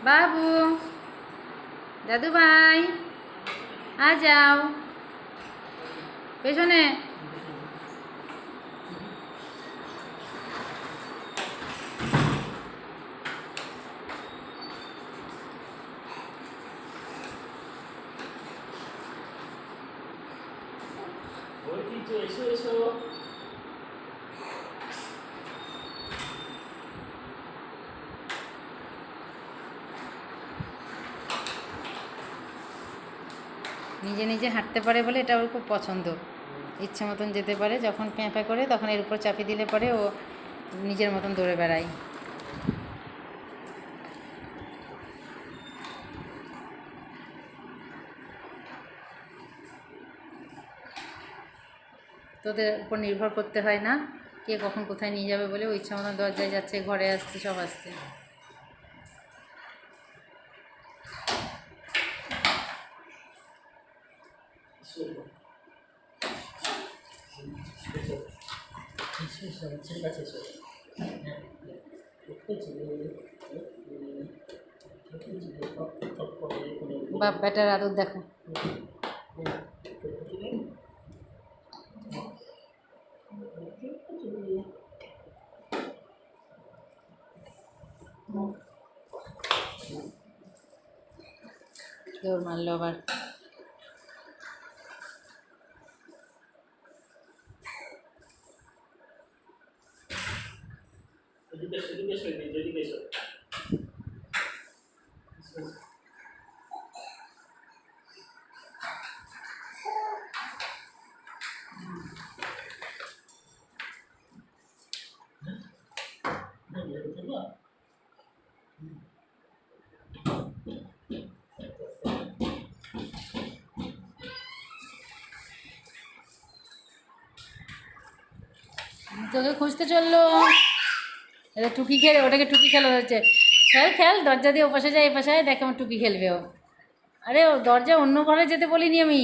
বাবু, দাদু ভাই, আ যাও পেছনে। এসো এসো। নিজে নিজে হাঁটতে পারে বলে এটা ওর খুব পছন্দ। ইচ্ছে মতন যেতে পারে, যখন প্যাঁপা করে তখন এর উপর চাপিয়ে দিলে পরে ও নিজের মতন দৌড়ে বেড়ায়। তোদের উপর নির্ভর করতে হয় না কে কখন কোথায় নিয়ে যাবে বলে, ও ইচ্ছা মতন দরজায় যাচ্ছে, ঘরে আসছে, সব আসছে। ঠিক আছে এসো। বাপ বেটার আদর দেখো। দৌড় মারলো আবার। তোকে খুঁজতে চললো। এটা টুকি খেলে, ওটাকে টুকি খেলা হচ্ছে। খেল খেল, দরজা দিয়ে ওপাশে যায় এপাশে, দেখ আমার টুকি খেলবে ও। আরে ও দরজা অন্য ঘরে যেতে বলিনি আমি।